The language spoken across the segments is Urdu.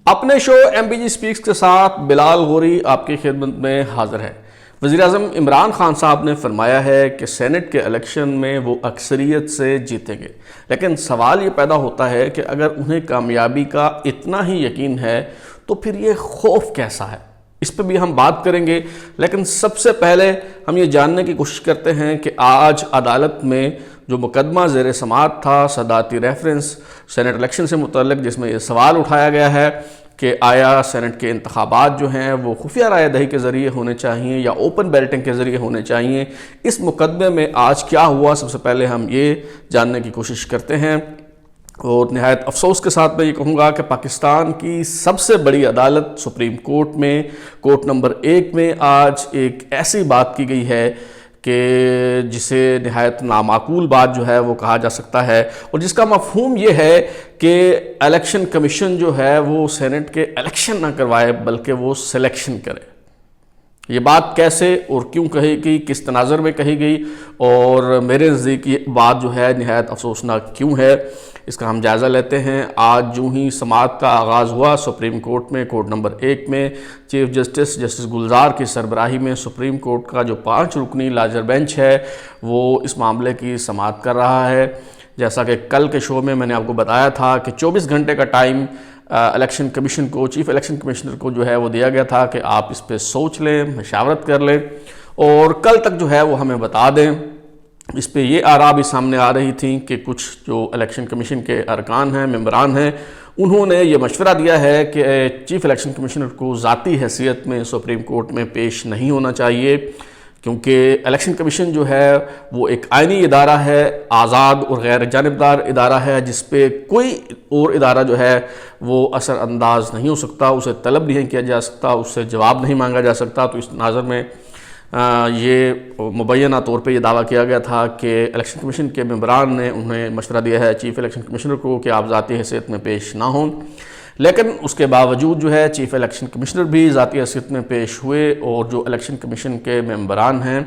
اپنے شو ایم بی جی سپیکس کے ساتھ بلال غوری آپ کی خدمت میں حاضر ہے۔ وزیراعظم عمران خان صاحب نے فرمایا ہے کہ سینٹ کے الیکشن میں وہ اکثریت سے جیتیں گے، لیکن سوال یہ پیدا ہوتا ہے کہ اگر انہیں کامیابی کا اتنا ہی یقین ہے تو پھر یہ خوف کیسا ہے؟ اس پہ بھی ہم بات کریں گے، لیکن سب سے پہلے ہم یہ جاننے کی کوشش کرتے ہیں کہ آج عدالت میں جو مقدمہ زیر سماعت تھا صدارتی ریفرنس سینٹ الیکشن سے متعلق، جس میں یہ سوال اٹھایا گیا ہے کہ آیا سینٹ کے انتخابات جو ہیں وہ خفیہ رائے دہی کے ذریعے ہونے چاہیے یا اوپن بیلٹنگ کے ذریعے ہونے چاہیے، اس مقدمے میں آج کیا ہوا؟ سب سے پہلے ہم یہ جاننے کی کوشش کرتے ہیں۔ اور نہایت افسوس کے ساتھ میں یہ کہوں گا کہ پاکستان کی سب سے بڑی عدالت سپریم کورٹ میں کورٹ نمبر 1 میں آج ایک ایسی بات کی گئی ہے کہ جسے نہایت نامعقول بات جو ہے وہ کہا جا سکتا ہے، اور جس کا مفہوم یہ ہے کہ الیکشن کمیشن جو ہے وہ سینٹ کے الیکشن نہ کروائے بلکہ وہ سلیکشن کرے۔ یہ بات کیسے اور کیوں کہی گئی، کس تناظر میں کہی گئی، اور میرے نزدیک یہ بات جو ہے نہایت افسوسناک کیوں ہے، اس کا ہم جائزہ لیتے ہیں۔ آج جو ہی سماعت کا آغاز ہوا سپریم کورٹ میں کورٹ نمبر 1 میں، چیف جسٹس گلزار کی سربراہی میں سپریم کورٹ کا جو 5 رکنی لارجر بینچ ہے وہ اس معاملے کی سماعت کر رہا ہے۔ جیسا کہ کل کے شو میں نے آپ کو بتایا تھا کہ 24 گھنٹے کا ٹائم الیکشن کمیشن کو، چیف الیکشن کمشنر کو جو ہے وہ دیا گیا تھا کہ آپ اس پہ سوچ لیں، مشاورت کر لیں اور کل تک جو ہے وہ ہمیں بتا دیں۔ اس پہ یہ آراء بھی سامنے آ رہی تھیں کہ کچھ جو الیکشن کمیشن کے ارکان ہیں، ممبران ہیں، انہوں نے یہ مشورہ دیا ہے کہ چیف الیکشن کمشنر کو ذاتی حیثیت میں سپریم کورٹ میں پیش نہیں ہونا چاہیے، کیونکہ الیکشن کمیشن جو ہے وہ ایک آئینی ادارہ ہے، آزاد اور غیر جانبدار ادارہ ہے، جس پہ کوئی اور ادارہ جو ہے وہ اثر انداز نہیں ہو سکتا، اسے طلب نہیں کیا جا سکتا، اس سے جواب نہیں مانگا جا سکتا۔ تو اس تناظر میں یہ مبینہ طور پہ یہ دعویٰ کیا گیا تھا کہ الیکشن کمیشن کے ممبران نے انہیں مشورہ دیا ہے چیف الیکشن کمشنر کو کہ آپ ذاتی حیثیت میں پیش نہ ہوں، لیکن اس کے باوجود جو ہے چیف الیکشن کمشنر بھی ذاتی حیثیت میں پیش ہوئے، اور جو الیکشن کمیشن کے ممبران ہیں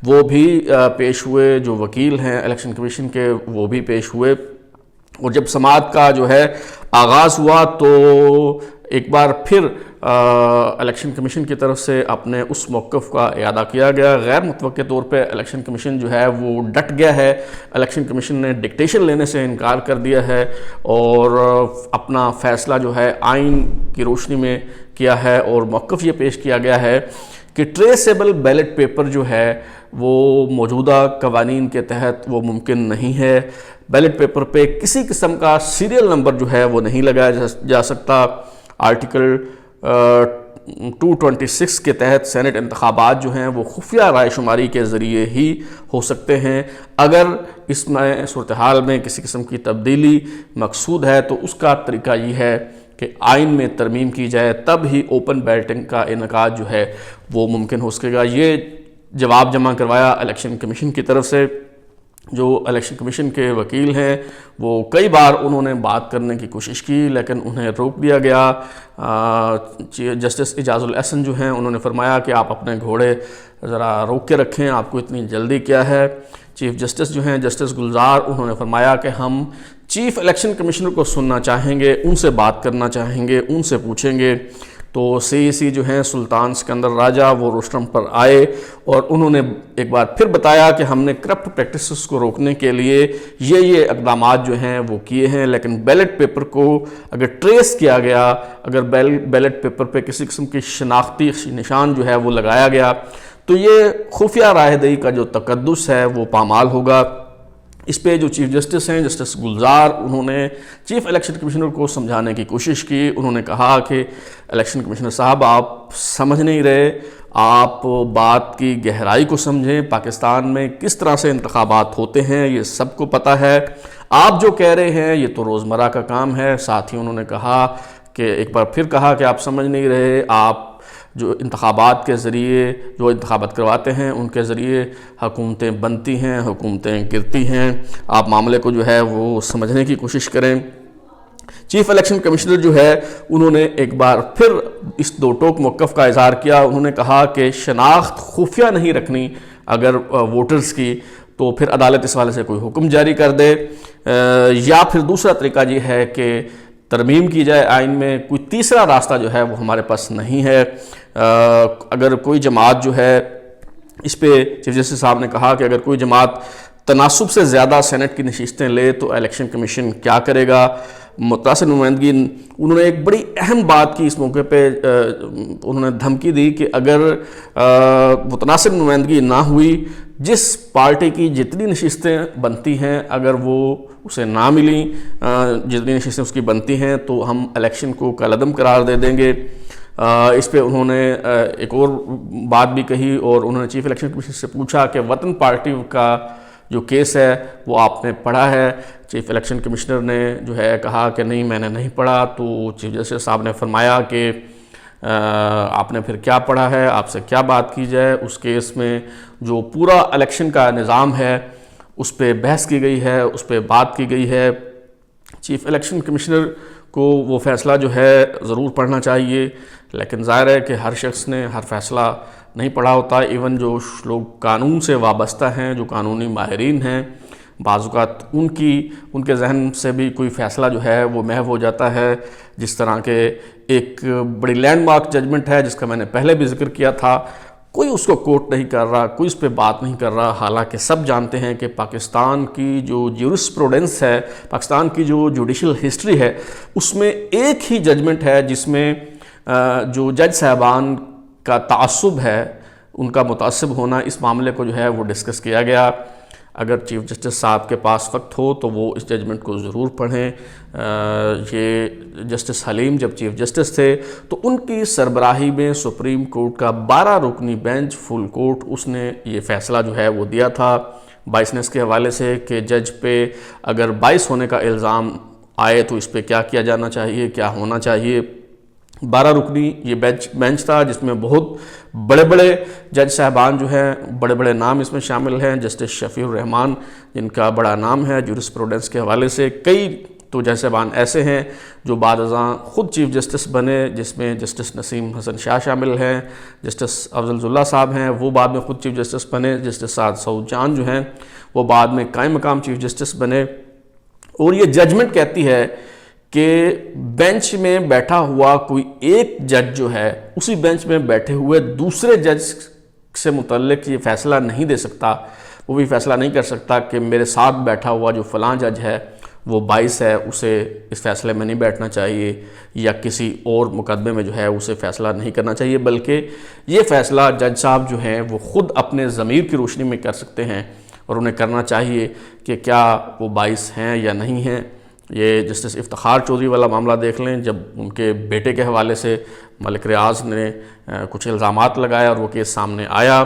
وہ بھی پیش ہوئے، جو وکیل ہیں الیکشن کمیشن کے وہ بھی پیش ہوئے۔ اور جب سماعت کا جو ہے آغاز ہوا تو ایک بار پھر الیکشن کمیشن کی طرف سے اپنے اس موقف کا اعادہ کیا گیا۔ غیر متوقع طور پہ الیکشن کمیشن جو ہے وہ ڈٹ گیا ہے، الیکشن کمیشن نے ڈکٹیشن لینے سے انکار کر دیا ہے اور اپنا فیصلہ جو ہے آئین کی روشنی میں کیا ہے، اور موقف یہ پیش کیا گیا ہے کہ ٹریسیبل بیلٹ پیپر جو ہے وہ موجودہ قوانین کے تحت وہ ممکن نہیں ہے۔ بیلٹ پیپر پہ کسی قسم کا سیریل نمبر جو ہے وہ نہیں لگایا جا سکتا۔ آرٹیکل 226 کے تحت سینٹ انتخابات جو ہیں وہ خفیہ رائے شماری کے ذریعے ہی ہو سکتے ہیں۔ اگر اس میں صورتحال میں کسی قسم کی تبدیلی مقصود ہے تو اس کا طریقہ یہ ہے کہ آئین میں ترمیم کی جائے، تب ہی اوپن بیلٹنگ کا انعقاد جو ہے وہ ممکن ہو سکے گا۔ یہ جواب جمع کروایا الیکشن کمیشن کی طرف سے۔ جو الیکشن کمیشن کے وکیل ہیں وہ کئی بار انہوں نے بات کرنے کی کوشش کی لیکن انہیں روک دیا گیا۔ جسٹس اعجاز الاحسن جو ہیں انہوں نے فرمایا کہ آپ اپنے گھوڑے ذرا روک کے رکھیں، آپ کو اتنی جلدی کیا ہے۔ چیف جسٹس جو ہیں جسٹس گلزار، انہوں نے فرمایا کہ ہم چیف الیکشن کمشنر کو سننا چاہیں گے، ان سے بات کرنا چاہیں گے، ان سے پوچھیں گے۔ تو سی جو ہیں سلطان سکندر راجہ وہ روسٹرم پر آئے اور انہوں نے ایک بار پھر بتایا کہ ہم نے کرپٹ پریکٹسز کو روکنے کے لیے یہ اقدامات جو ہیں وہ کیے ہیں، لیکن بیلٹ پیپر کو اگر ٹریس کیا گیا، اگر بیلٹ پیپر پہ کسی قسم کی شناختی نشان جو ہے وہ لگایا گیا تو یہ خفیہ رائے دہی کا جو تقدس ہے وہ پامال ہوگا۔ اس پہ جو چیف جسٹس ہیں جسٹس گلزار، انہوں نے چیف الیکشن کمشنر کو سمجھانے کی کوشش کی۔ انہوں نے کہا کہ الیکشن کمشنر صاحب آپ سمجھ نہیں رہے، آپ بات کی گہرائی کو سمجھیں، پاکستان میں کس طرح سے انتخابات ہوتے ہیں یہ سب کو پتہ ہے، آپ جو کہہ رہے ہیں یہ تو روزمرہ کا کام ہے۔ ساتھ ہی انہوں نے کہا کہ ایک بار پھر کہا کہ آپ سمجھ نہیں رہے، آپ جو انتخابات کے ذریعے جو انتخابات کرواتے ہیں ان کے ذریعے حکومتیں بنتی ہیں، حکومتیں گرتی ہیں، آپ معاملے کو جو ہے وہ سمجھنے کی کوشش کریں۔ چیف الیکشن کمشنر جو ہے انہوں نے ایک بار پھر اس دو ٹوک موقف کا اظہار کیا۔ انہوں نے کہا کہ شناخت خفیہ نہیں رکھنی اگر ووٹرز کی، تو پھر عدالت اس حوالے سے کوئی حکم جاری کر دے، یا پھر دوسرا طریقہ یہ ہے کہ ترمیم کی جائے آئین میں، کوئی تیسرا راستہ جو ہے وہ ہمارے پاس نہیں ہے۔ اگر کوئی جماعت جو ہے، اس پہ چیف جسٹس صاحب نے کہا کہ اگر کوئی جماعت تناسب سے زیادہ سینٹ کی نشستیں لے تو الیکشن کمیشن کیا کرے گا۔ متناسب نمائندگی، انہوں نے ایک بڑی اہم بات کی اس موقع پہ، انہوں نے دھمکی دی کہ اگر متناسب نمائندگی نہ ہوئی، جس پارٹی کی جتنی نشستیں بنتی ہیں اگر وہ اسے نہ ملیں، جتنی نشستیں اس کی بنتی ہیں، تو ہم الیکشن کو کالعدم قرار دے دیں گے۔ اس پہ انہوں نے ایک اور بات بھی کہی، اور انہوں نے چیف الیکشن کمیشن سے پوچھا کہ وطن پارٹی کا جو کیس ہے وہ آپ نے پڑھا ہے؟ چیف الیکشن کمشنر نے جو ہے کہا کہ نہیں، میں نے نہیں پڑھا۔ تو چیف جسٹس صاحب نے فرمایا کہ آپ نے پھر کیا پڑھا ہے، آپ سے کیا بات کی جائے؟ اس کیس میں جو پورا الیکشن کا نظام ہے اس پہ بحث کی گئی ہے، اس پہ بات کی گئی ہے۔ چیف الیکشن کمشنر کو وہ فیصلہ جو ہے ضرور پڑھنا چاہیے، لیکن ظاہر ہے کہ ہر شخص نے ہر فیصلہ نہیں پڑھا ہوتا۔ ایون جو لوگ قانون سے وابستہ ہیں، جو قانونی ماہرین ہیں، بعض اوقات ان کے ذہن سے بھی کوئی فیصلہ جو ہے وہ محو ہو جاتا ہے۔ جس طرح کے ایک بڑی لینڈ مارک ججمنٹ ہے جس کا میں نے پہلے بھی ذکر کیا تھا، کوئی اس کو کوٹ نہیں کر رہا، کوئی اس پہ بات نہیں کر رہا، حالانکہ سب جانتے ہیں کہ پاکستان کی جو جیورسپروڈنس ہے، پاکستان کی جو جوڈیشل ہسٹری ہے، اس میں ایک ہی ججمنٹ ہے جس میں جو جج صاحبان کا تعصب ہے، ان کا متعصب ہونا، اس معاملے کو جو ہے وہ ڈسکس کیا گیا۔ اگر چیف جسٹس صاحب کے پاس وقت ہو تو وہ اس ججمنٹ کو ضرور پڑھیں۔ یہ جسٹس حلیم جب چیف جسٹس تھے تو ان کی سربراہی میں سپریم کورٹ کا 12 رکنی بینچ فل کورٹ، اس نے یہ فیصلہ جو ہے وہ دیا تھا بائسنس کے حوالے سے کہ جج پہ اگر باعث ہونے کا الزام آئے تو اس پہ کیا کیا جانا چاہیے، کیا ہونا چاہیے۔ 12 رکنی یہ بینچ تھا جس میں بہت بڑے بڑے جج صاحبان جو ہیں، بڑے بڑے نام اس میں شامل ہیں۔ جسٹس شفیع الرحمان جن کا بڑا نام ہے جیورسپروڈنس کے حوالے سے، کئی تو جج صاحبان ایسے ہیں جو بعد ازاں خود چیف جسٹس بنے، جس میں جسٹس نسیم حسن شاہ شامل ہیں، جسٹس افضل اللہ صاحب ہیں، وہ بعد میں خود چیف جسٹس بنے، جسٹس سعد سعود جان جو ہیں وہ بعد میں قائم مقام چیف جسٹس بنے۔ اور یہ ججمنٹ کہتی ہے کہ بینچ میں بیٹھا ہوا کوئی ایک جج جو ہے اسی بینچ میں بیٹھے ہوئے دوسرے جج سے متعلق یہ فیصلہ نہیں دے سکتا، وہ بھی فیصلہ نہیں کر سکتا کہ میرے ساتھ بیٹھا ہوا جو فلاں جج ہے وہ باعث ہے، اسے اس فیصلے میں نہیں بیٹھنا چاہیے، یا کسی اور مقدمے میں جو ہے اسے فیصلہ نہیں کرنا چاہیے، بلکہ یہ فیصلہ جج صاحب جو ہیں وہ خود اپنے ضمیر کی روشنی میں کر سکتے ہیں، اور انہیں کرنا چاہیے کہ کیا وہ باعث ہیں یا نہیں ہیں۔ یہ جسٹس افتخار چودھری والا معاملہ دیکھ لیں، جب ان کے بیٹے کے حوالے سے ملک ریاض نے کچھ الزامات لگائے اور وہ کیس سامنے آیا،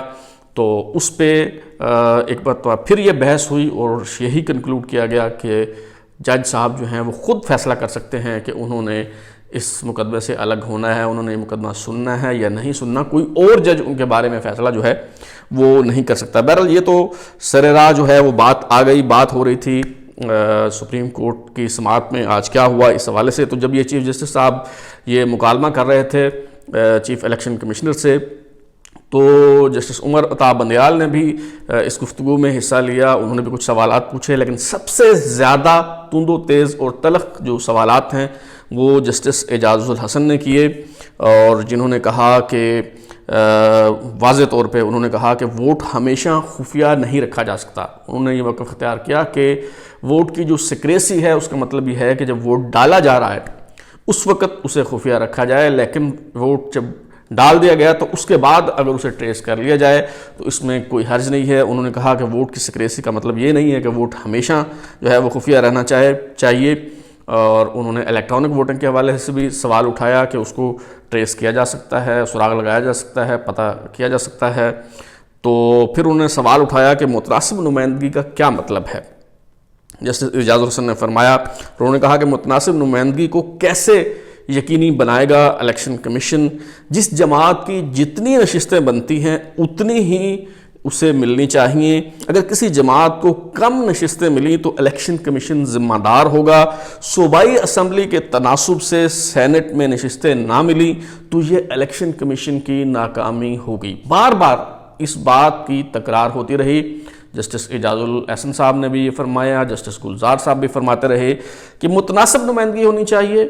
تو اس پہ ایک مرتبہ پھر یہ بحث ہوئی اور یہی کنکلوڈ کیا گیا کہ جج صاحب جو ہیں وہ خود فیصلہ کر سکتے ہیں کہ انہوں نے اس مقدمے سے الگ ہونا ہے، انہوں نے یہ مقدمہ سننا ہے یا نہیں سننا، کوئی اور جج ان کے بارے میں فیصلہ جو ہے وہ نہیں کر سکتا۔ بہرحال یہ تو سر راہ جو ہے وہ بات آ گئی، بات ہو رہی تھی سپریم کورٹ کی سماعت میں آج کیا ہوا اس حوالے سے۔ تو جب یہ چیف جسٹس صاحب یہ مکالمہ کر رہے تھے چیف الیکشن کمشنر سے، تو جسٹس عمر عطا بندیال نے بھی اس گفتگو میں حصہ لیا، انہوں نے بھی کچھ سوالات پوچھے، لیکن سب سے زیادہ تند و تیز اور تلخ جو سوالات ہیں وہ جسٹس اعجاز الحسن نے کیے، اور جنہوں نے کہا کہ واضح طور پہ انہوں نے کہا کہ ووٹ ہمیشہ خفیہ نہیں رکھا جا سکتا۔ انہوں نے یہ موقف اختیار کیا کہ ووٹ کی جو سیکریسی ہے اس کا مطلب یہ ہے کہ جب ووٹ ڈالا جا رہا ہے اس وقت اسے خفیہ رکھا جائے، لیکن ووٹ جب ڈال دیا گیا تو اس کے بعد اگر اسے ٹریس کر لیا جائے تو اس میں کوئی حرج نہیں ہے۔ انہوں نے کہا کہ ووٹ کی سیکریسی کا مطلب یہ نہیں ہے کہ ووٹ ہمیشہ جو ہے وہ خفیہ رہنا چاہیے، اور انہوں نے الیکٹرانک ووٹنگ کے حوالے سے بھی سوال اٹھایا کہ اس کو ٹریس کیا جا سکتا ہے، سراغ لگایا جا سکتا ہے، پتہ کیا جا سکتا ہے۔ تو پھر انہوں نے سوال اٹھایا کہ متناسب نمائندگی کا کیا مطلب ہے۔ جسٹس اعجاز الحسن نے فرمایا، انہوں نے کہا کہ متناسب نمائندگی کو کیسے یقینی بنائے گا الیکشن کمیشن؟ جس جماعت کی جتنی نشستیں بنتی ہیں اتنی ہی اسے ملنی چاہیے، اگر کسی جماعت کو کم نشستیں ملیں تو الیکشن کمیشن ذمہ دار ہوگا، صوبائی اسمبلی کے تناسب سے سینٹ میں نشستیں نہ ملیں تو یہ الیکشن کمیشن کی ناکامی ہوگی۔ بار بار اس بات کی تکرار ہوتی رہی۔ جسٹس اعجاز الاحسن صاحب نے بھی یہ فرمایا، جسٹس گلزار صاحب بھی فرماتے رہے کہ متناسب نمائندگی ہونی چاہیے،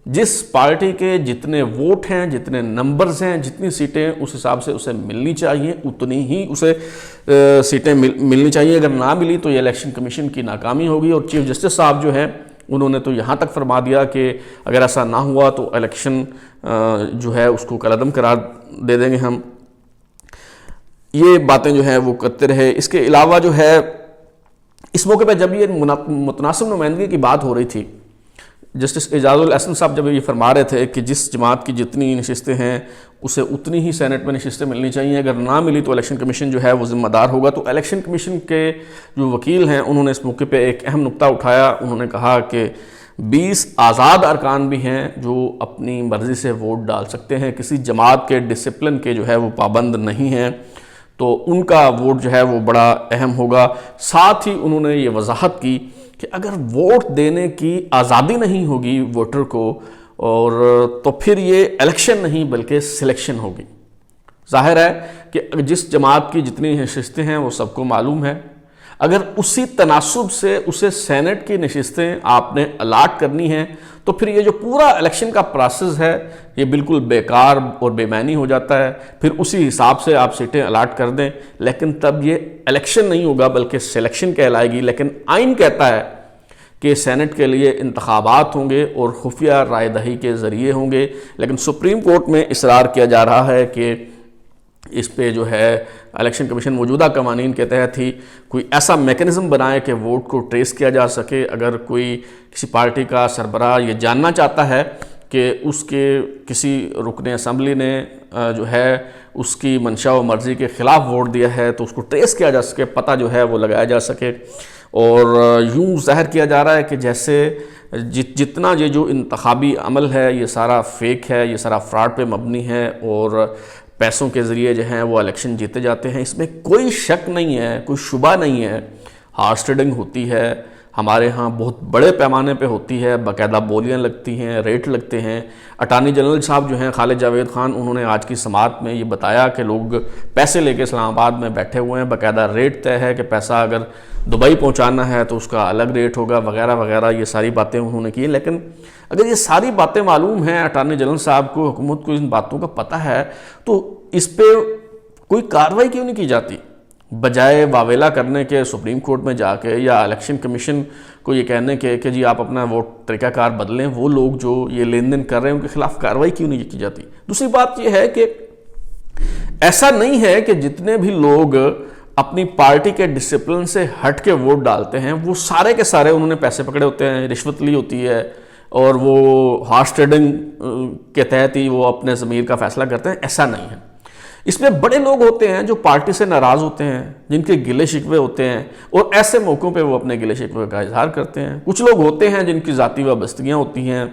جس پارٹی کے جتنے ووٹ ہیں، جتنے نمبرز ہیں، جتنی سیٹیں اس حساب سے اسے ملنی چاہیے، اتنی ہی اسے سیٹیں ملنی چاہیے۔ اگر نہ ملی تو یہ الیکشن کمیشن کی ناکامی ہوگی، اور چیف جسٹس صاحب جو ہیں انہوں نے تو یہاں تک فرما دیا کہ اگر ایسا نہ ہوا تو الیکشن جو ہے اس کو کالعدم قرار دے دیں گے ہم۔ یہ باتیں جو ہیں وہ کرتے رہے۔ اس کے علاوہ جو ہے اس موقع پہ جب یہ متناسب نمائندگی کی بات ہو رہی تھی، جسٹس اعجاز الاحسن صاحب جب یہ فرما رہے تھے کہ جس جماعت کی جتنی نشستیں ہیں اسے اتنی ہی سینٹ میں نشستیں ملنی چاہیے، اگر نہ ملی تو الیکشن کمیشن جو ہے وہ ذمہ دار ہوگا، تو الیکشن کمیشن کے جو وکیل ہیں انہوں نے اس موقع پہ ایک اہم نقطہ اٹھایا۔ انہوں نے کہا کہ 20 آزاد ارکان بھی ہیں جو اپنی مرضی سے ووٹ ڈال سکتے ہیں، کسی جماعت کے ڈسپلن کے جو ہے وہ پابند نہیں ہیں، تو ان کا ووٹ جو ہے وہ بڑا اہم ہوگا۔ ساتھ ہی انہوں نے یہ وضاحت کی کہ اگر ووٹ دینے کی آزادی نہیں ہوگی ووٹر کو، اور تو پھر یہ الیکشن نہیں بلکہ سلیکشن ہوگی۔ ظاہر ہے کہ جس جماعت کی جتنی نشستیں ہیں وہ سب کو معلوم ہے، اگر اسی تناسب سے اسے سینٹ کی نشستیں آپ نے الاٹ کرنی ہیں تو پھر یہ جو پورا الیکشن کا پروسیس ہے یہ بالکل بیکار اور بے معنی ہو جاتا ہے۔ پھر اسی حساب سے آپ سیٹیں الاٹ کر دیں، لیکن تب یہ الیکشن نہیں ہوگا بلکہ سلیکشن کہلائے گی۔ لیکن آئین کہتا ہے کہ سینٹ کے لیے انتخابات ہوں گے اور خفیہ رائے دہی کے ذریعے ہوں گے، لیکن سپریم کورٹ میں اصرار کیا جا رہا ہے کہ اس پہ جو ہے الیکشن کمیشن موجودہ قوانین کے تحت ہی کوئی ایسا میکنزم بنائے کہ ووٹ کو ٹریس کیا جا سکے۔ اگر کوئی کسی پارٹی کا سربراہ یہ جاننا چاہتا ہے کہ اس کے کسی رکن اسمبلی نے جو ہے اس کی منشا و مرضی کے خلاف ووٹ دیا ہے تو اس کو ٹریس کیا جا سکے، پتہ جو ہے وہ لگایا جا سکے۔ اور یوں ظاہر کیا جا رہا ہے کہ جیسے جتنا یہ جو انتخابی عمل ہے یہ سارا فیک ہے، یہ سارا فراڈ پہ مبنی ہے، اور پیسوں کے ذریعے جو ہیں وہ الیکشن جیتے جاتے ہیں، اس میں کوئی شک نہیں ہے، کوئی شبہ نہیں ہے۔ ہارس ٹریڈنگ ہوتی ہے ہمارے ہاں، بہت بڑے پیمانے پہ ہوتی ہے، باقاعدہ بولیاں لگتی ہیں، ریٹ لگتے ہیں۔ اٹارنی جنرل صاحب جو ہیں خالد جاوید خان، انہوں نے آج کی سماعت میں یہ بتایا کہ لوگ پیسے لے کے اسلام آباد میں بیٹھے ہوئے ہیں، باقاعدہ ریٹ طے ہے کہ پیسہ اگر دبئی پہنچانا ہے تو اس کا الگ ریٹ ہوگا وغیرہ وغیرہ، یہ ساری باتیں انہوں نے کی۔ لیکن اگر یہ ساری باتیں معلوم ہیں اٹارنی جنرل صاحب کو، حکومت کو ان باتوں کا پتہ ہے، تو اس پہ کوئی کارروائی کیوں نہیں کی جاتی؟ بجائے واویلا کرنے کے سپریم کورٹ میں جا کے یا الیکشن کمیشن کو یہ کہنے کے کہ جی آپ اپنا ووٹ طریقہ کار بدلیں، وہ لوگ جو یہ لین دین کر رہے ہیں ان کے خلاف کارروائی کیوں نہیں کی جاتی؟ دوسری بات یہ ہے کہ ایسا نہیں ہے کہ جتنے بھی لوگ اپنی پارٹی کے ڈسپلن سے ہٹ کے ووٹ ڈالتے ہیں وہ سارے کے سارے انہوں نے پیسے پکڑے ہوتے ہیں، رشوت لی ہوتی ہے، اور وہ ہارس ٹریڈنگ کے تحت ہی وہ اپنے ضمیر کا فیصلہ کرتے ہیں۔ ایسا نہیں ہے، اس میں بڑے لوگ ہوتے ہیں جو پارٹی سے ناراض ہوتے ہیں، جن کے گلے شکوے ہوتے ہیں، اور ایسے موقعوں پہ وہ اپنے گلے شکوے کا اظہار کرتے ہیں۔ کچھ لوگ ہوتے ہیں جن کی ذاتی وابستگیاں ہوتی ہیں،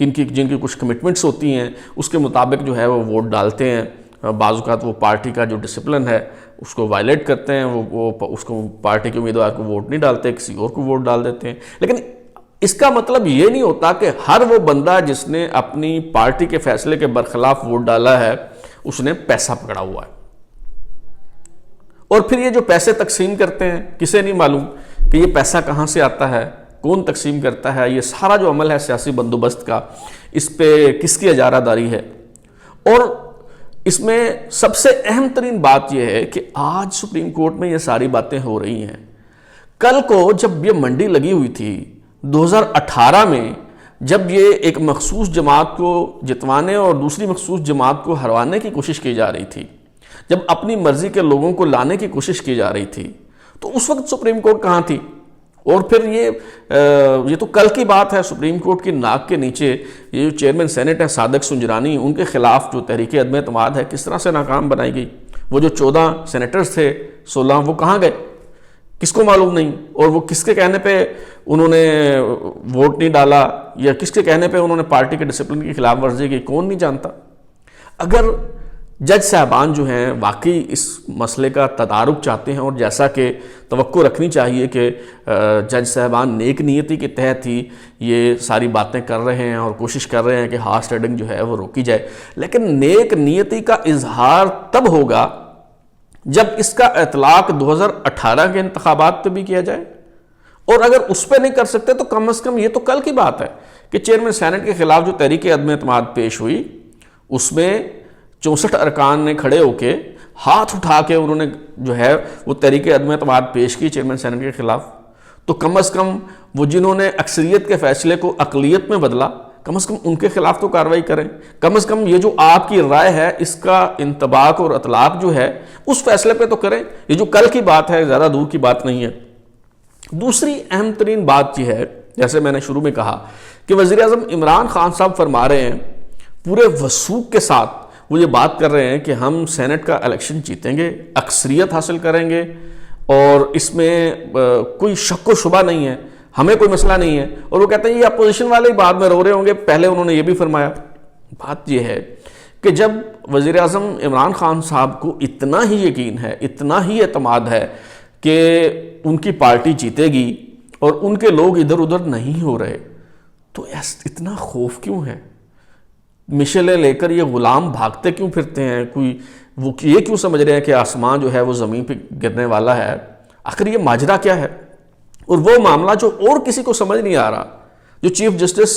جن کی کچھ کمٹمنٹس ہوتی ہیں، اس کے مطابق جو ہے وہ ووٹ ڈالتے ہیں۔ بعض اوقات وہ پارٹی کا جو ڈسپلن ہے اس کو وائلیٹ کرتے ہیں، وہ اس کو پارٹی کے امیدوار کو ووٹ نہیں ڈالتے، کسی اور کو ووٹ ڈال دیتے ہیں۔ لیکن اس کا مطلب یہ نہیں ہوتا کہ ہر وہ بندہ جس نے اپنی پارٹی کے فیصلے کے برخلاف ووٹ ڈالا ہے اس نے پیسہ پکڑا ہوا ہے۔ اور پھر یہ جو پیسے تقسیم کرتے ہیں کسے نہیں معلوم کہ یہ پیسہ کہاں سے آتا ہے، کون تقسیم کرتا ہے، یہ سارا جو عمل ہے سیاسی بندوبست کا، اس پہ کس کی اجارہ داری ہے۔ اور اس میں سب سے اہم ترین بات یہ ہے کہ آج سپریم کورٹ میں یہ ساری باتیں ہو رہی ہیں، کل کو جب یہ منڈی لگی ہوئی تھی 2018 میں، جب یہ ایک مخصوص جماعت کو جتوانے اور دوسری مخصوص جماعت کو ہروانے کی کوشش کی جا رہی تھی، جب اپنی مرضی کے لوگوں کو لانے کی کوشش کی جا رہی تھی، تو اس وقت سپریم کورٹ کہاں تھی؟ اور پھر یہ تو کل کی بات ہے، سپریم کورٹ کی ناک کے نیچے یہ جو چیئرمین سینٹ ہے صادق سنجرانی، ان کے خلاف جو تحریک عدم اعتماد ہے کس طرح سے ناکام بنائی گئی۔ وہ جو 14 سینیٹرز تھے 16 وہ کہاں گئے کس کو معلوم نہیں، اور وہ کس کے کہنے پہ انہوں نے ووٹ نہیں ڈالا، یا کس کے کہنے پہ انہوں نے پارٹی کے ڈسپلن کی خلاف ورزی کی، کون نہیں جانتا۔ اگر جج صاحبان جو ہیں واقعی اس مسئلے کا تدارک چاہتے ہیں، اور جیسا کہ توقع رکھنی چاہیے کہ جج صاحبان نیک نیتی کے تحت ہی یہ ساری باتیں کر رہے ہیں اور کوشش کر رہے ہیں کہ ہارس ٹریڈنگ جو ہے وہ روکی جائے، لیکن نیک نیتی کا اظہار تب ہوگا جب اس کا اطلاق 2018 کے انتخابات پہ بھی کیا جائے، اور اگر اس پہ نہیں کر سکتے تو کم از کم یہ تو کل کی بات ہے کہ چیئرمین سینٹ کے خلاف جو تحریک عدم اعتماد پیش ہوئی اس میں 64 ارکان نے کھڑے ہو کے ہاتھ اٹھا کے انہوں نے جو ہے وہ تحریک عدم اعتماد پیش کی چیئرمین سینٹ کے خلاف، تو کم از کم وہ جنہوں نے اکثریت کے فیصلے کو اقلیت میں بدلا، کم از کم ان کے خلاف تو کارروائی کریں۔ کم از کم یہ جو آپ کی رائے ہے اس کا انطباق اور اطلاق جو ہے اس فیصلے پہ تو کریں۔ یہ جو کل کی بات ہے زیادہ دور کی بات نہیں ہے۔ دوسری اہم ترین بات یہ ہے، جیسے میں نے شروع میں کہا کہ وزیر اعظم عمران خان صاحب فرما رہے ہیں پورے وثوق کے ساتھ، وہ یہ بات کر رہے ہیں کہ ہم سینٹ کا الیکشن جیتیں گے، اکثریت حاصل کریں گے، اور اس میں کوئی شک و شبہ نہیں ہے، ہمیں کوئی مسئلہ نہیں ہے۔ اور وہ کہتے ہیں یہ اپوزیشن والے ہی بعد میں رو رہے ہوں گے، پہلے انہوں نے یہ بھی فرمایا۔ بات یہ ہے کہ جب وزیر اعظم عمران خان صاحب کو اتنا ہی یقین ہے، اتنا ہی اعتماد ہے کہ ان کی پارٹی جیتے گی اور ان کے لوگ ادھر ادھر نہیں ہو رہے، تو اتنا خوف کیوں ہے؟ مشلیں لے کر یہ غلام بھاگتے کیوں پھرتے ہیں؟ وہ یہ کیوں سمجھ رہے ہیں کہ آسمان جو ہے وہ زمین پہ گرنے والا ہے؟ آخر یہ ماجرا کیا ہے؟ اور وہ معاملہ جو اور کسی کو سمجھ نہیں آ رہا، جو چیف جسٹس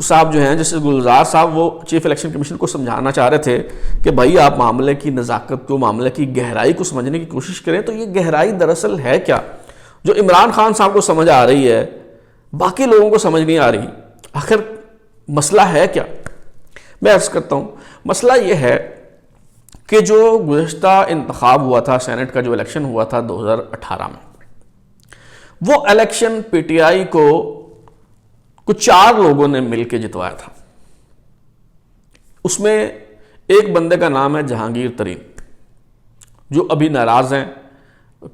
صاحب جو ہیں، جسٹس گلزار صاحب، وہ چیف الیکشن کمیشن کو سمجھانا چاہ رہے تھے کہ بھائی آپ معاملے کی نزاکت کو، معاملے کی گہرائی کو سمجھنے کی کوشش کریں، تو یہ گہرائی دراصل ہے کیا جو عمران خان صاحب کو سمجھ آ رہی ہے باقی لوگوں کو سمجھ نہیں آ رہی؟ آخر مسئلہ ہے کیا؟ میں عرض کرتا ہوں، مسئلہ یہ ہے کہ جو گزشتہ انتخاب ہوا تھا، سینٹ کا جو الیکشن ہوا تھا 2018 میں، وہ الیکشن پی ٹی آئی کو کچھ 4 لوگوں نے مل کے جتوایا تھا۔ اس میں ایک بندے کا نام ہے جہانگیر ترین، جو ابھی ناراض ہیں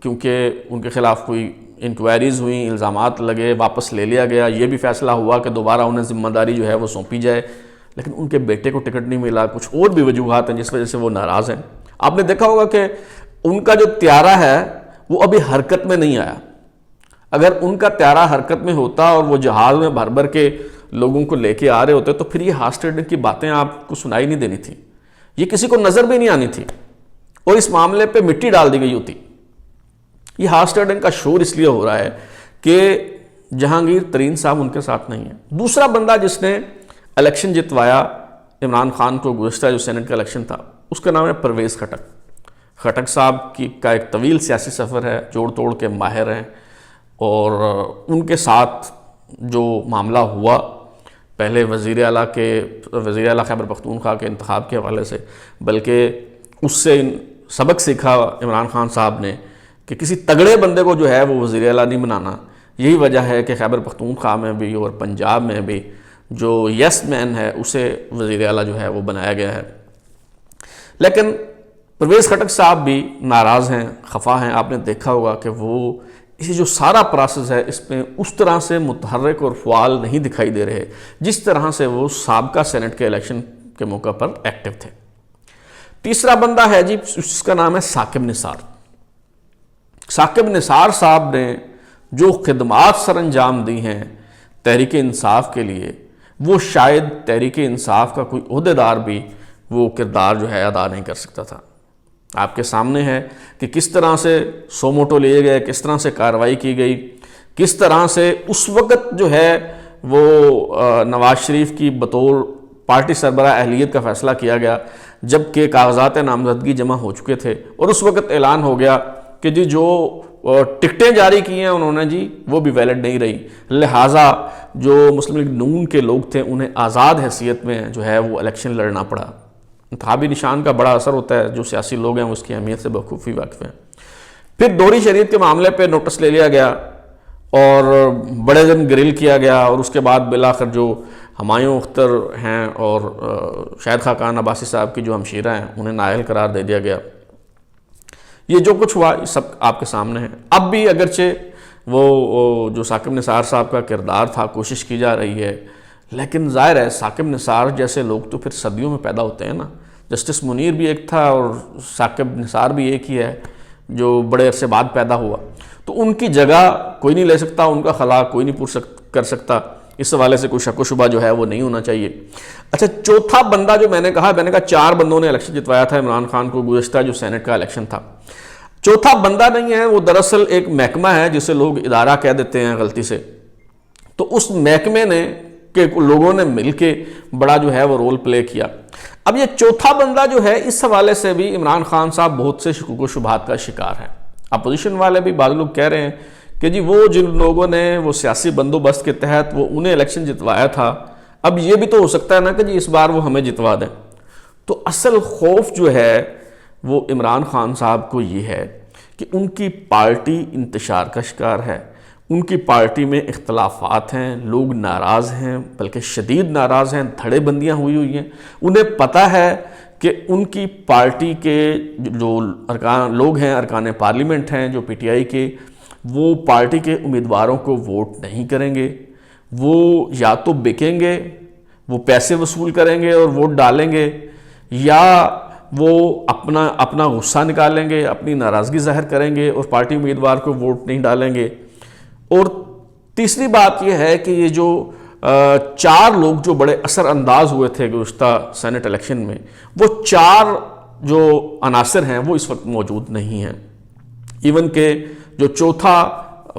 کیونکہ ان کے خلاف کوئی انکوائریز ہوئیں، الزامات لگے، واپس لے لیا گیا، یہ بھی فیصلہ ہوا کہ دوبارہ انہیں ذمہ داری جو ہے وہ سونپی جائے، لیکن ان کے بیٹے کو ٹکٹ نہیں ملا، کچھ اور بھی وجوہات ہیں جس وجہ سے وہ ناراض ہیں۔ آپ نے دیکھا ہوگا کہ ان کا جو طیارہ ہے وہ ابھی حرکت میں نہیں آیا۔ اگر ان کا طیارہ حرکت میں ہوتا اور وہ جہاز میں بھر بھر کے لوگوں کو لے کے آ رہے ہوتے تو پھر یہ ہارس ٹریڈنگ کی باتیں آپ کو سنائی نہیں دینی تھی، یہ کسی کو نظر بھی نہیں آنی تھی، اور اس معاملے پہ مٹی ڈال دی گئی ہوتی۔ یہ ہارس ٹریڈنگ کا شور اس لیے ہو رہا ہے کہ جہانگیر ترین صاحب ان کے ساتھ نہیں ہیں۔ دوسرا بندہ جس نے الیکشن جتوایا عمران خان کو، گزشتہ جو سینٹ کا الیکشن تھا، اس کا نام ہے پرویز خٹک صاحب کا ایک طویل سیاسی سفر ہے، جوڑ توڑ کے ماہر ہیں، اور ان کے ساتھ جو معاملہ ہوا پہلے وزیر اعلیٰ خیبر پختونخوا کے انتخاب کے حوالے سے، بلکہ اس سے سبق سیکھا عمران خان صاحب نے کہ کسی تگڑے بندے کو جو ہے وہ وزیر اعلیٰ نہیں بنانا۔ یہی وجہ ہے کہ خیبر پختونخوا میں بھی اور پنجاب میں بھی جو یس مین ہے اسے وزیر اعلیٰ جو ہے وہ بنایا گیا ہے۔ لیکن پرویز خٹک صاحب بھی ناراض ہیں، خفا ہیں۔ آپ نے دیکھا ہوگا کہ وہ اسی جو سارا پروسیس ہے اس میں اس طرح سے متحرک اور فعال نہیں دکھائی دے رہے جس طرح سے وہ سابقہ سینٹ کے الیکشن کے موقع پر ایکٹیو تھے۔ تیسرا بندہ ہے جی، اس کا نام ہے ثاقب نثار۔ ثاقب نثار صاحب نے جو خدمات سر انجام دی ہیں تحریک انصاف کے لیے، وہ شاید تحریک انصاف کا کوئی عہدیدار بھی وہ کردار جو ہے ادا نہیں کر سکتا تھا۔ آپ کے سامنے ہے کہ کس طرح سے سو موٹو لیے گئے، کس طرح سے کارروائی کی گئی، کس طرح سے اس وقت جو ہے وہ نواز شریف کی بطور پارٹی سربراہ اہلیت کا فیصلہ کیا گیا، جبکہ کاغذات نامزدگی جمع ہو چکے تھے، اور اس وقت اعلان ہو گیا کہ جی جو ٹکٹیں جاری کی ہیں انہوں نے جی وہ بھی ویلڈ نہیں رہی، لہٰذا جو مسلم لیگ نون کے لوگ تھے انہیں آزاد حیثیت میں جو ہے وہ الیکشن لڑنا پڑا۔ انتخابی نشان کا بڑا اثر ہوتا ہے، جو سیاسی لوگ ہیں اس کی اہمیت سے بخوبی واقف ہیں۔ پھر دوہری شریعت کے معاملے پہ نوٹس لے لیا گیا اور بڑے دن گرل کیا گیا، اور اس کے بعد بالآخر جو ہمایوں اختر ہیں اور شاہد خاقان عباسی صاحب کی جو ہمشیرہ ہیں انہیں نااہل قرار دے دیا گیا۔ یہ جو کچھ ہوا یہ سب آپ کے سامنے ہے۔ اب بھی اگرچہ وہ جو ثاقب نثار صاحب کا کردار تھا کوشش کی جا رہی ہے، لیکن ظاہر ہے ثاقب نثار جیسے لوگ تو پھر صدیوں میں پیدا ہوتے ہیں نا۔ جسٹس منیر بھی ایک تھا اور ثاقب نثار بھی ایک ہی ہے جو بڑے عرصے بعد پیدا ہوا، تو ان کی جگہ کوئی نہیں لے سکتا، ان کا خلا کوئی نہیں پور کر سکتا۔ اس حوالے سے کوئی شک و شبہ جو ہے وہ نہیں ہونا چاہیے۔ اچھا، چوتھا بندہ جو میں نے کہا 4 بندوں نے الیکشن جتوایا تھا عمران خان کو گزشتہ جو سینٹ کا الیکشن تھا۔ چوتھا بندہ نہیں ہے، وہ دراصل ایک محکمہ ہے جسے لوگ ادارہ کہہ دیتے ہیں غلطی سے، تو اس محکمے نے کہ لوگوں نے مل کے بڑا جو ہے وہ رول پلے کیا۔ اب یہ چوتھا بندہ جو ہے، اس حوالے سے بھی عمران خان صاحب بہت سے شکوک و شبہات کا شکار ہیں۔ اپوزیشن والے بھی بعض لوگ کہہ رہے ہیں کہ جی وہ جن لوگوں نے وہ سیاسی بندوبست کے تحت وہ انہیں الیکشن جتوایا تھا، اب یہ بھی تو ہو سکتا ہے نا کہ جی اس بار وہ ہمیں جتوا دیں۔ تو اصل خوف جو ہے وہ عمران خان صاحب کو یہ ہے کہ ان کی پارٹی انتشار کا شکار ہے، ان کی پارٹی میں اختلافات ہیں، لوگ ناراض ہیں، بلکہ شدید ناراض ہیں، دھڑے بندیاں ہوئی ہیں۔ انہیں پتہ ہے کہ ان کی پارٹی کے جو لوگ ہیں، ارکان پارلیمنٹ ہیں جو پی ٹی آئی کے، وہ پارٹی کے امیدواروں کو ووٹ نہیں کریں گے، وہ یا تو بکیں گے، وہ پیسے وصول کریں گے اور ووٹ ڈالیں گے، یا وہ اپنا غصہ نکالیں گے، اپنی ناراضگی ظاہر کریں گے اور پارٹی امیدوار کو ووٹ نہیں ڈالیں گے۔ اور تیسری بات یہ ہے کہ یہ جو 4 لوگ جو بڑے اثر انداز ہوئے تھے گزشتہ سینٹ الیکشن میں، وہ 4 جو عناصر ہیں وہ اس وقت موجود نہیں ہیں۔ ایون کہ جو چوتھا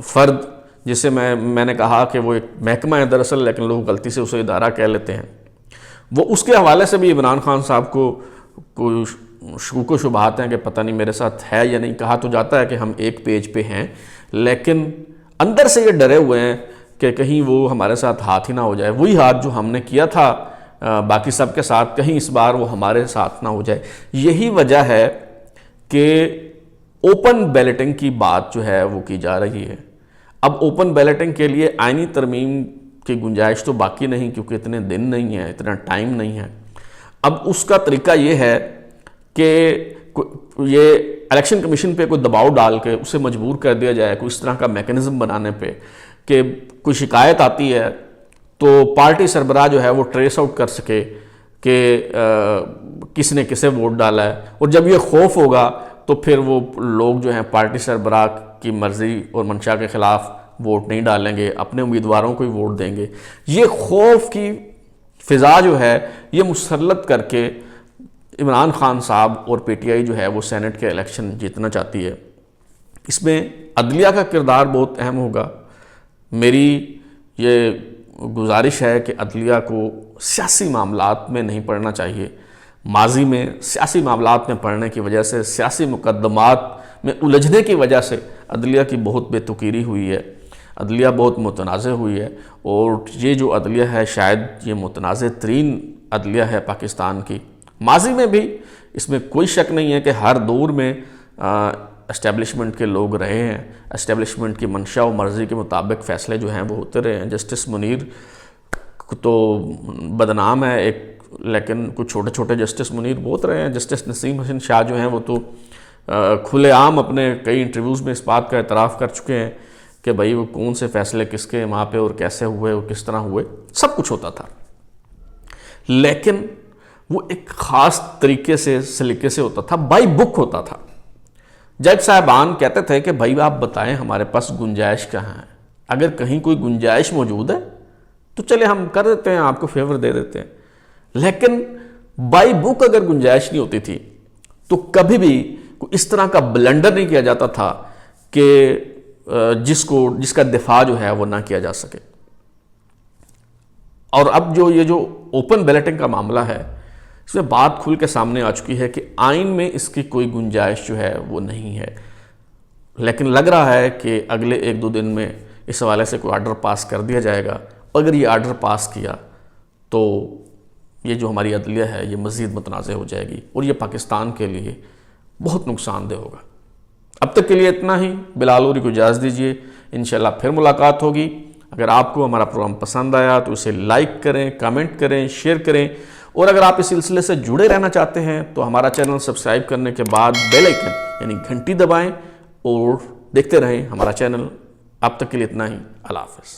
فرد جسے میں نے کہا کہ وہ ایک محکمہ ہے دراصل، لیکن لوگ غلطی سے اسے ادارہ کہہ لیتے ہیں، وہ اس کے حوالے سے بھی عمران خان صاحب کو کوئی شکوک و شبہات ہیں کہ پتہ نہیں میرے ساتھ ہے یا نہیں۔ کہا تو جاتا ہے کہ ہم ایک پیج پہ ہیں، لیکن اندر سے یہ ڈرے ہوئے ہیں کہ کہیں وہ ہمارے ساتھ ہاتھ ہی نہ ہو جائے، وہی ہاتھ جو ہم نے کیا تھا باقی سب کے ساتھ، کہیں اس بار وہ ہمارے ساتھ نہ ہو جائے۔ یہی وجہ ہے کہ اوپن بیلٹنگ کی بات جو ہے وہ کی جا رہی ہے۔ اب اوپن بیلٹنگ کے لیے آئینی ترمیم کی گنجائش تو باقی نہیں، کیونکہ اتنے دن نہیں ہیں، اتنا ٹائم نہیں ہے۔ اب اس کا طریقہ یہ ہے کہ یہ الیکشن کمیشن پہ کوئی دباؤ ڈال کے اسے مجبور کر دیا جائے، کوئی اس طرح کا میکنزم بنانے پہ کہ کوئی شکایت آتی ہے تو پارٹی سربراہ جو ہے وہ ٹریس آؤٹ کر سکے کہ کس نے کسے ووٹ ڈالا ہے، اور جب یہ خوف ہوگا تو پھر وہ لوگ جو ہیں پارٹی سربراہ کی مرضی اور منشا کے خلاف ووٹ نہیں ڈالیں گے، اپنے امیدواروں کو ہی ووٹ دیں گے۔ یہ خوف کی فضا جو ہے یہ مسلط کر کے عمران خان صاحب اور پی ٹی آئی جو ہے وہ سینٹ کے الیکشن جیتنا چاہتی ہے۔ اس میں عدلیہ کا کردار بہت اہم ہوگا۔ میری یہ گزارش ہے کہ عدلیہ کو سیاسی معاملات میں نہیں پڑھنا چاہیے۔ ماضی میں سیاسی معاملات میں پڑھنے کی وجہ سے، سیاسی مقدمات میں الجھنے کی وجہ سے عدلیہ کی بہت بے تکیری ہوئی ہے، عدلیہ بہت متنازع ہوئی ہے، اور یہ جو عدلیہ ہے شاید یہ متنازع ترین عدلیہ ہے پاکستان کی۔ ماضی میں بھی اس میں کوئی شک نہیں ہے کہ ہر دور میں اسٹیبلشمنٹ کے لوگ رہے ہیں، اسٹیبلشمنٹ کی منشا و مرضی کے مطابق فیصلے جو ہیں وہ ہوتے رہے ہیں۔ جسٹس منیر تو بدنام ہے ایک، لیکن کچھ چھوٹے چھوٹے جسٹس منیر بہت رہے ہیں۔ جسٹس نسیم حسین شاہ جو ہیں وہ تو کھلے عام اپنے کئی انٹرویوز میں اس بات کا اعتراف کر چکے ہیں کہ بھائی وہ کون سے فیصلے کس کے وہاں پہ اور کیسے ہوئے اور کس طرح ہوئے، سب کچھ ہوتا تھا، لیکن وہ ایک خاص طریقے سے سلیقے سے ہوتا تھا، بائی بک ہوتا تھا۔ جج صاحبان کہتے تھے کہ بھائی آپ بتائیں ہمارے پاس گنجائش کہاں ہے، اگر کہیں کوئی گنجائش موجود ہے تو چلے ہم کر دیتے ہیں، آپ کو فیور دے دیتے ہیں، لیکن بائی بک اگر گنجائش نہیں ہوتی تھی تو کبھی بھی کوئی اس طرح کا بلنڈر نہیں کیا جاتا تھا کہ جس کا دفاع جو ہے وہ نہ کیا جا سکے۔ اور اب جو یہ جو اوپن بیلٹنگ کا معاملہ ہے، اس میں بات کھل کے سامنے آ چکی ہے کہ آئین میں اس کی کوئی گنجائش جو ہے وہ نہیں ہے، لیکن لگ رہا ہے کہ اگلے 1-2 دن میں اس حوالے سے کوئی آرڈر پاس کر دیا جائے گا۔ اگر یہ آرڈر پاس کیا تو یہ جو ہماری عدلیہ ہے یہ مزید متنازع ہو جائے گی، اور یہ پاکستان کے لیے بہت نقصان دہ ہوگا۔ اب تک کے لیے اتنا ہی، بلال لوری کو اجازت دیجیے، انشاءاللہ پھر ملاقات ہوگی۔ اگر آپ کو ہمارا پروگرام پسند آیا تو اسے لائک کریں، کمنٹ کریں، شیئر کریں، اور اگر آپ اس سلسلے سے جڑے رہنا چاہتے ہیں تو ہمارا چینل سبسکرائب کرنے کے بعد بیل آئیکن یعنی گھنٹی دبائیں اور دیکھتے رہیں ہمارا چینل۔ اب تک کے لیے اتنا ہی، اللہ حافظ۔